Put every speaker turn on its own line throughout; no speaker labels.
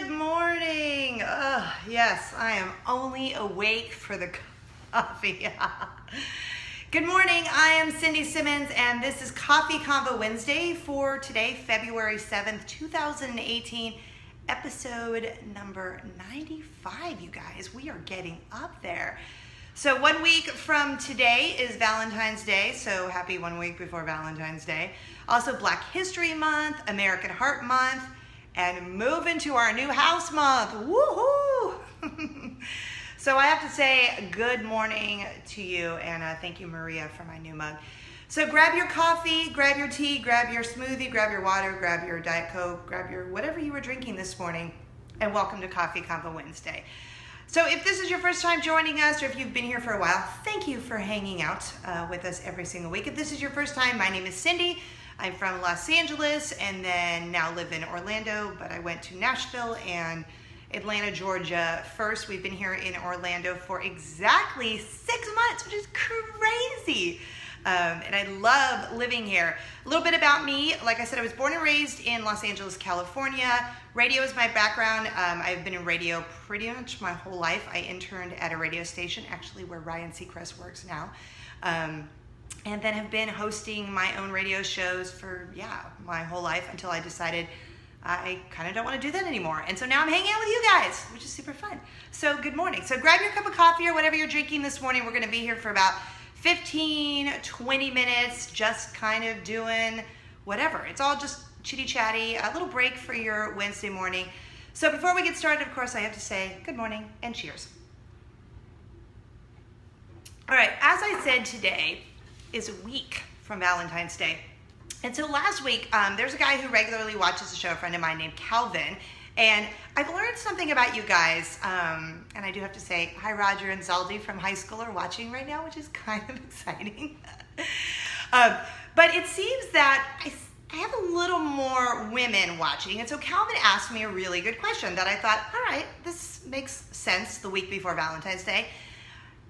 Good morning. Yes, I am only awake for the coffee. Good morning. I am Cindy Simmons, and this is Coffee Convo Wednesday for today, February 7th, 2018, episode number 95, you guys. We are getting up there. So 1 week from today is Valentine's Day, so happy 1 week before Valentine's Day. Also Black History Month, American Heart Month, and move into our new house month. Woohoo! So I have to say good morning to you, and thank you, Maria, for my new mug. So grab your coffee, grab your tea, grab your smoothie, grab your water, grab your Diet Coke, grab your whatever you were drinking this morning, and welcome to Coffee Convo Wednesday. So if this is your first time joining us, or if you've been here for a while, thank you for hanging out with us every single week. If this is your first time, my name is Cindy. I'm from Los Angeles and then now live in Orlando, but I went to Nashville and Atlanta, Georgia first. We've been here in Orlando for exactly 6 months, which is crazy. And I love living here. A little bit about me. Like I said, I was born and raised in Los Angeles, California. Radio is my background. I've been in radio pretty much my whole life. I interned at a radio station, actually where Ryan Seacrest works now. And then have been hosting my own radio shows for, my whole life until I decided I kind of don't want to do that anymore. And so now I'm hanging out with you guys, which is super fun. So good morning. So grab your cup of coffee or whatever you're drinking this morning. We're going to be here for about 15, 20 minutes, just kind of doing whatever. It's all just chitty chatty, a little break for your Wednesday morning. So before we get started, of course, I have to say good morning and cheers. All right, as I said, today is a week from Valentine's Day. And so last week, there's a guy who regularly watches the show, a friend of mine named Calvin, and I've learned something about you guys, and I do have to say, hi Roger and Zaldi from high school are watching right now, which is kind of exciting. But it seems that I have a little more women watching, and so Calvin asked me a really good question that I thought, all right, this makes sense the week before Valentine's Day.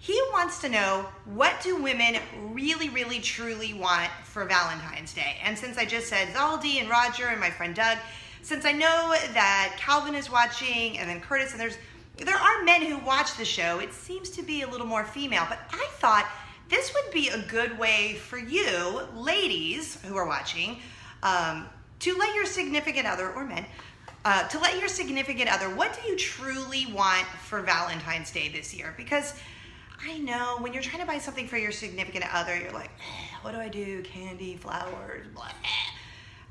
He wants to know, what do women really, really, truly want for Valentine's Day? And since I just said Zaldi and Roger and my friend Doug, since I know that Calvin is watching and then Curtis, and there are men who watch the show, it seems to be a little more female, but I thought this would be a good way for you, ladies who are watching, to let your significant other, or men, to let your significant other, what do you truly want for Valentine's Day this year? Because I know when you're trying to buy something for your significant other, you're like, what do I do? Candy, flowers, blah.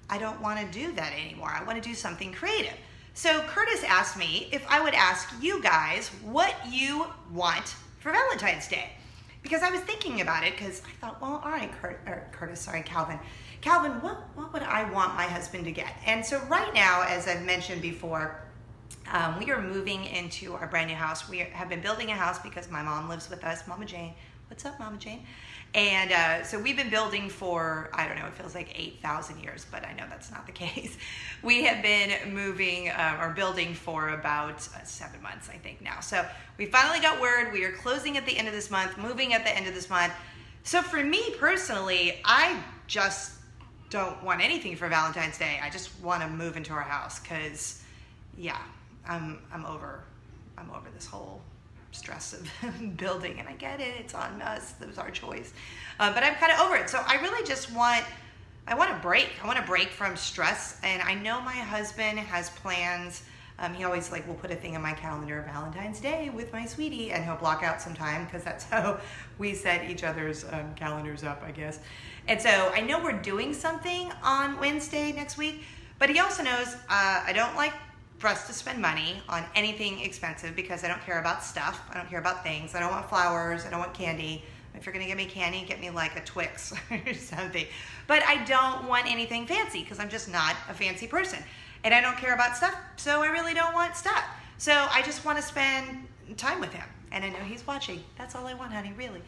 I don't want to do that anymore. I want to do something creative. So Curtis asked me if I would ask you guys what you want for Valentine's Day. Because I was thinking about it, because I thought, well, all right, Calvin. Calvin, what would I want my husband to get? And so right now, as I've mentioned before, we are moving into our brand new house. We have been building a house because my mom lives with us, Mama Jane. What's up, Mama Jane? And so we've been building for, I don't know, it feels like 8,000 years, but I know that's not the case. We have been moving or building for about 7 months, I think now. So we finally got word. We are closing at the end of this month, moving at the end of this month. So for me personally, I just don't want anything for Valentine's Day. I just want to move into our house because, I'm over this whole stress of building, and I get it. It's on us. That was our choice. But I'm kind of over it. So I really just want a break. I want a break from stress. And I know my husband has plans. He always will put a thing on my calendar, Valentine's Day with my sweetie, and he'll block out some time because that's how we set each other's calendars up, I guess. And so I know we're doing something on Wednesday next week, but he also knows I don't like for us to spend money on anything expensive because I don't care about stuff. I don't care about things. I don't want flowers. I don't want candy. If you're going to get me candy, get me like a Twix or something. But I don't want anything fancy because I'm just not a fancy person. And I don't care about stuff, so I really don't want stuff. So I just want to spend time with him. And I know he's watching. That's all I want, honey, really.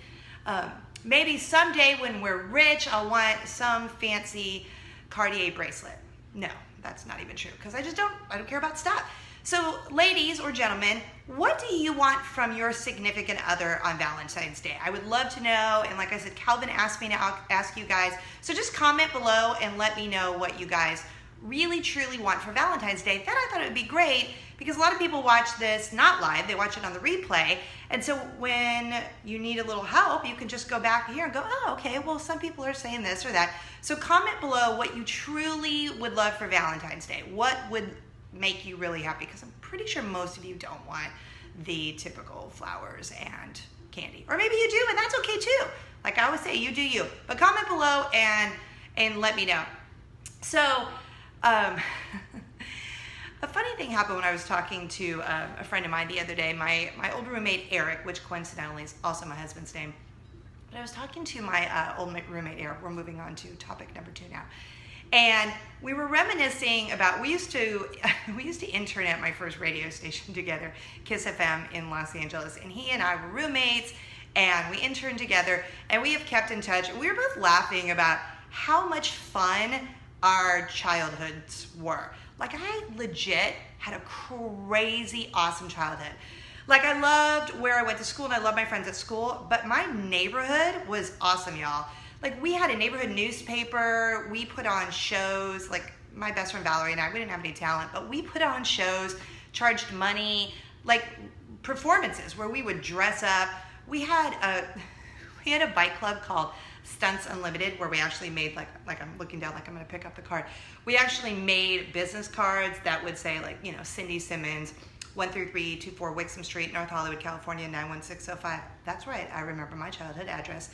Maybe someday when we're rich, I'll want some fancy Cartier bracelet. No. That's not even true because I don't care about stuff. So ladies or gentlemen, what do you want from your significant other on Valentine's Day? I would love to know. And like I said, Calvin asked me to ask you guys. So just comment below and let me know what you guys really truly want for Valentine's Day, then I thought it would be great because a lot of people watch this not live, they watch it on the replay. And so when you need a little help, you can just go back here and go, oh, okay, well, some people are saying this or that. So comment below what you truly would love for Valentine's Day. What would make you really happy? Because I'm pretty sure most of you don't want the typical flowers and candy. Or maybe you do, and that's okay too. Like I always say, you do you. But comment below and let me know. So, a funny thing happened when I was talking to a friend of mine the other day, my old roommate Eric, which coincidentally is also my husband's name. But I was talking to my old roommate Eric. We're moving on to topic number 2 now. And we were reminiscing about, we used to intern at my first radio station together, Kiss FM in Los Angeles. And he and I were roommates and we interned together and we have kept in touch. We were both laughing about how much fun our childhoods were. Like I legit had a crazy awesome childhood. Like I loved where I went to school and I loved my friends at school, but my neighborhood was awesome, y'all. Like we had a neighborhood newspaper, we put on shows, like my best friend Valerie and I, we didn't have any talent, but we put on shows, charged money, like performances where we would dress up. We had a bike club called Stunts Unlimited where we actually made like I'm looking down like I'm gonna pick up the card. We actually made business cards that would say like, you know, Cindy Simmons, 13324 Wixom Street, North Hollywood, California, 91605. That's right, I remember my childhood address.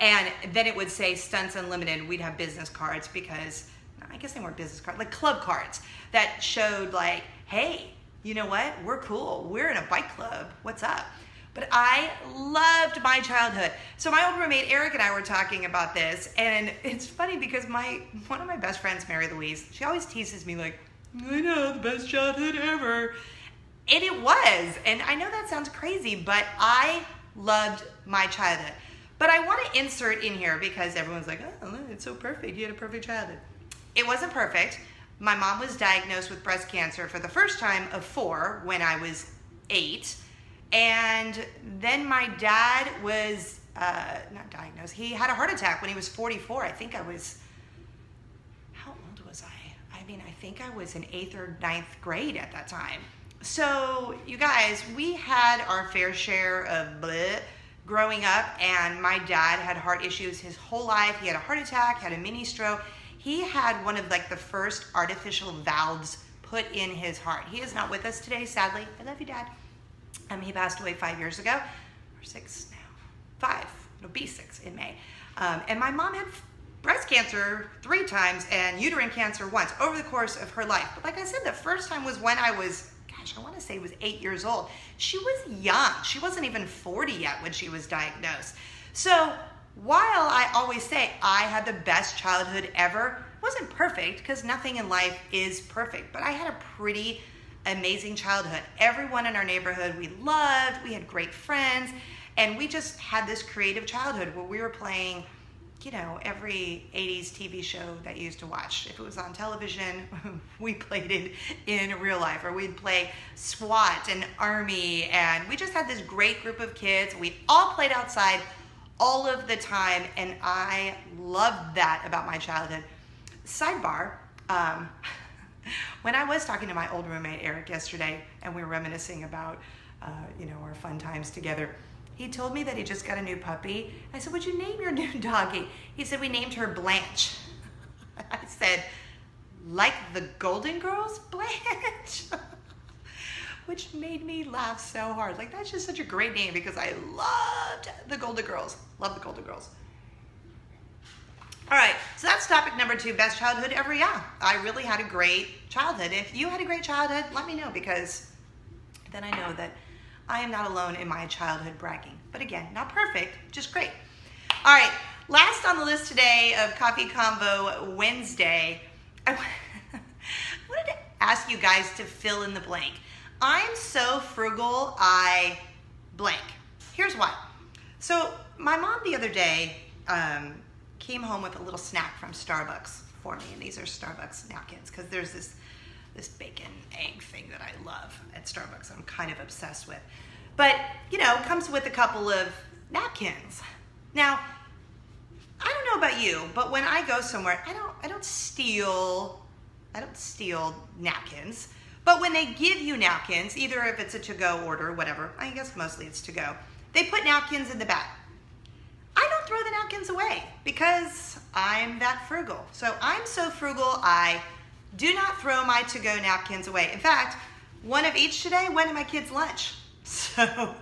And then it would say Stunts Unlimited. We'd have business cards because, I guess they weren't business cards, like club cards that showed like, hey, you know what? We're cool. We're in a bike club. What's up? But I loved my childhood. So my old roommate Eric and I were talking about this, and it's funny because one of my best friends, Mary Louise, she always teases me like, I know, the best childhood ever. And it was, and I know that sounds crazy, but I loved my childhood. But I want to insert in here because everyone's like, oh, it's so perfect. You had a perfect childhood. It wasn't perfect. My mom was diagnosed with breast cancer for the first time of 4 when I was 8. And then my dad was not diagnosed. He had a heart attack when he was 44. I think I was, how old was I? I mean, I think I was in 8th or 9th grade at that time. So you guys, we had our fair share of bleh growing up, and my dad had heart issues his whole life. He had a heart attack, had a mini stroke. He had one of like the first artificial valves put in his heart. He is not with us today, sadly. I love you, Dad. He passed away 5 years ago, or 6 now, 5, it'll be 6 in May. And my mom had breast cancer 3 times and uterine cancer once over the course of her life. But like I said, the first time was when I was, I want to say it was 8 years old. She was young. She wasn't even 40 yet when she was diagnosed. So while I always say I had the best childhood ever, it wasn't perfect because nothing in life is perfect, but I had a pretty amazing childhood. Everyone in our neighborhood we loved, we had great friends, and we just had this creative childhood where we were playing, you know, every 80s TV show that you used to watch. If it was on television, we played it in real life, or we'd play SWAT and Army, and we just had this great group of kids. We all played outside all of the time, and I loved that about my childhood. Sidebar, when I was talking to my old roommate Eric yesterday, and we were reminiscing about, you know, our fun times together, he told me that he just got a new puppy. I said, what'd you name your new doggy? He said, we named her Blanche. I said, like the Golden Girls, Blanche? Which made me laugh so hard. Like, that's just such a great name because I loved the Golden Girls. Love the Golden Girls. All right, so that's topic number 2, best childhood ever. Yeah, I really had a great childhood. If you had a great childhood, let me know because then I know that I am not alone in my childhood bragging. But again, not perfect, just great. All right, last on the list today of Coffee Convo Wednesday, I wanted to ask you guys to fill in the blank. I'm so frugal, I blank. Here's why. So my mom the other day came home with a little snack from Starbucks for me, and these are Starbucks napkins because there's this bacon egg thing that I love at Starbucks. I'm kind of obsessed with. But, you know, it comes with a couple of napkins. Now, I don't know about you, but when I go somewhere, I don't steal I don't steal napkins. But when they give you napkins, either if it's a to-go order or whatever, I guess mostly it's to-go, they put napkins in the bag. I don't throw the napkins away because I'm that frugal. So I'm so frugal, I do not throw my to-go napkins away. In fact, one of each today went in my kids' lunch. So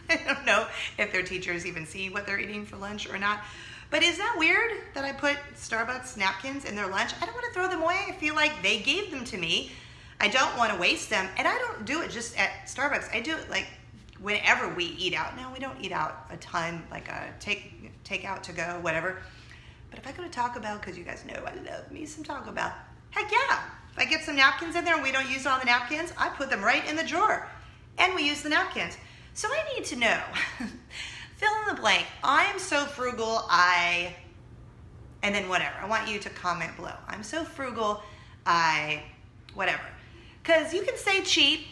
I don't know if their teachers even see what they're eating for lunch or not. But is that weird that I put Starbucks napkins in their lunch? I don't want to throw them away. I feel like they gave them to me. I don't want to waste them. And I don't do it just at Starbucks. I do it like whenever we eat out. Now, we don't eat out a ton, like a take out to go, whatever. But if I go to Taco Bell, because you guys know I love me some Taco Bell, heck yeah. If I get some napkins in there and we don't use all the napkins, I put them right in the drawer. And we use the napkins. So I need to know, fill in the blank. I am so frugal, and then whatever. I want you to comment below. I'm so frugal, whatever. Because you can say cheap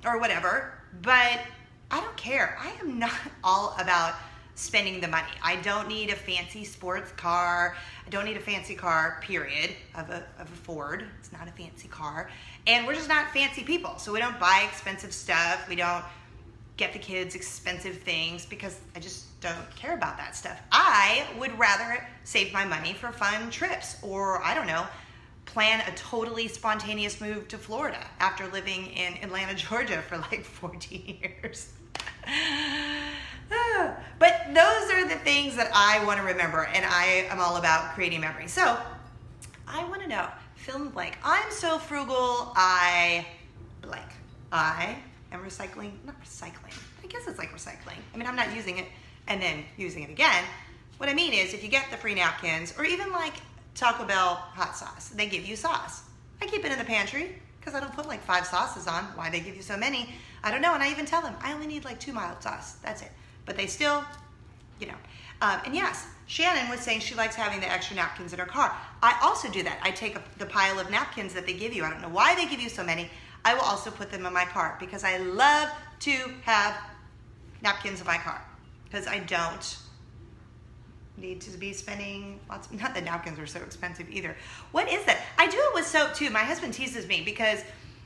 or whatever, but I don't care. I am not all about spending the money. I don't need a fancy sports car. I don't need a fancy car, period, of a Ford. It's not a fancy car. And we're just not fancy people. So we don't buy expensive stuff. We don't get the kids expensive things because I just don't care about that stuff. I would rather save my money for fun trips or, I don't know, plan a totally spontaneous move to Florida after living in Atlanta, Georgia for like 14 years. But those are the things that I want to remember, and I am all about creating memories. So I want to know, fill in the blank. I'm so frugal, I blank. I am recycling, not recycling. I guess it's like recycling. I mean, I'm not using it and then using it again. What I mean is if you get the free napkins or even like Taco Bell hot sauce, they give you sauce. I keep it in the pantry because I don't put like 5 sauces on. Why they give you so many? I don't know, and I even tell them I only need like 2 mild sauce. That's it. But they still, you know. And yes, Shannon was saying she likes having the extra napkins in her car. I also do that. I take the pile of napkins that they give you. I don't know why they give you so many. I will also put them in my car because I love to have napkins in my car because I don't need to be spending lots of, not that napkins are so expensive either. What is that? I do it with soap too. My husband teases me because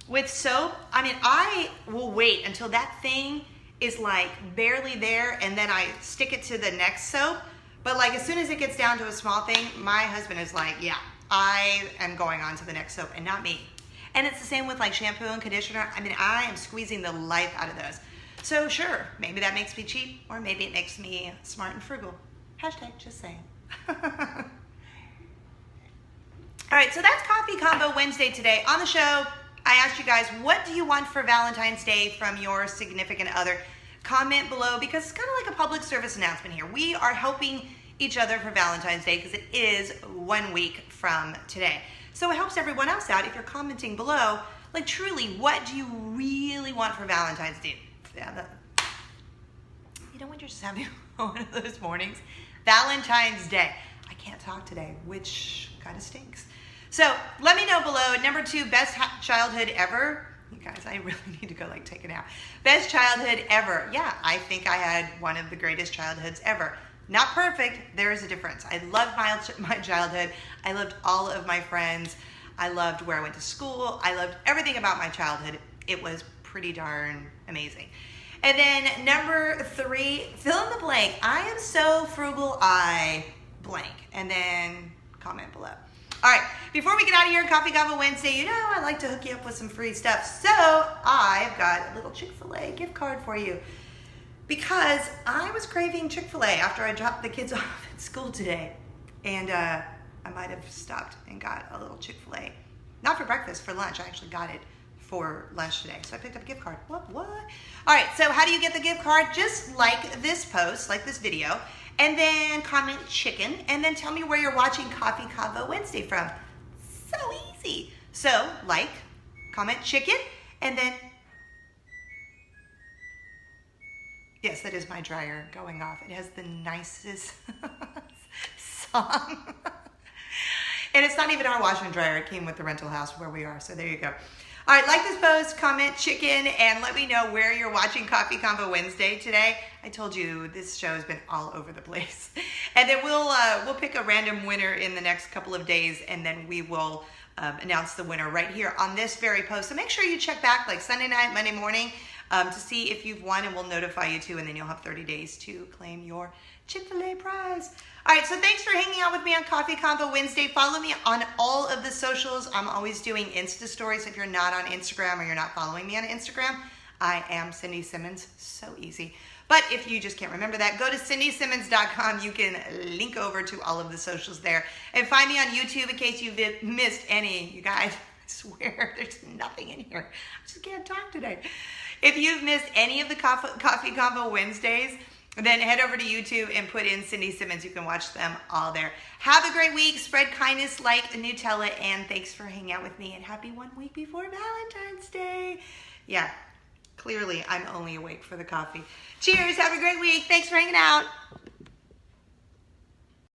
with soap, I mean, I will wait until that thing is like barely there and then I stick it to the next soap. But like as soon as it gets down to a small thing, my husband is like, yeah, I am going on to the next soap and not me. And it's the same with like shampoo and conditioner. I mean, I am squeezing the life out of those. So sure, maybe that makes me cheap or maybe it makes me smart and frugal. Hashtag just saying. All right, so that's Coffee Convo Wednesday today. On the show, I asked you guys, what do you want for Valentine's Day from your significant other? Comment below because it's kind of like a public service announcement here. We are helping each other for Valentine's Day because it is 1 week from today. So it helps everyone else out if you're commenting below. Like truly, what do you really want for Valentine's Day? You know when you're just having one of those mornings? Valentine's Day. I can't talk today, which kind of stinks. So let me know below. Number 2, best childhood ever. You guys, I really need to go like take a nap. Best childhood ever. Yeah, I think I had one of the greatest childhoods ever. Not perfect. There is a difference. I loved my childhood. I loved all of my friends. I loved where I went to school. I loved everything about my childhood. It was pretty darn amazing. And then number 3, fill in the blank. I am so frugal, I blank. And then comment below. All right, before we get out of here, Coffee Convo Wednesday, you know I like to hook you up with some free stuff. So I've got a little Chick-fil-A gift card for you because I was craving Chick-fil-A after I dropped the kids off at school today. And I might have stopped and got a little Chick-fil-A. Not for breakfast, for lunch. I actually got it for lunch today. So I picked up a gift card. What? All right, so how do you get the gift card? Just like this post, like this video, and then comment chicken, and then tell me where you're watching Coffee Convo Wednesday from. So easy. So like, comment chicken, and then, yes, that is my dryer going off. It has the nicest song. And it's not even our washer and dryer. It came with the rental house where we are, so there you go. All right, like this post, comment chicken, and let me know where you're watching Coffee Convo Wednesday today. I told you this show has been all over the place. And then we'll pick a random winner in the next couple of days, and then we will announce the winner right here on this very post. So make sure you check back like Sunday night, Monday morning to see if you've won, and we'll notify you too, and then you'll have 30 days to claim your Chick-fil-A prize. All right, so thanks for hanging out with me on Coffee Convo Wednesday. Follow me on all of the socials. I'm always doing Insta stories. If you're not on Instagram or you're not following me on Instagram, I am Cindy Simmons. So easy. But if you just can't remember that, go to cindysimmons.com. You can link over to all of the socials there. And find me on YouTube in case you've missed any. You guys, I swear, there's nothing in here. I just can't talk today. If you've missed any of the Coffee Convo Wednesdays, then head over to YouTube and put in Cindy Simmons. You can watch them all there. Have a great week. Spread kindness like Nutella. And thanks for hanging out with me. And happy 1 week before Valentine's Day. Yeah. Clearly, I'm only awake for the coffee. Cheers. Have a great week. Thanks for hanging out.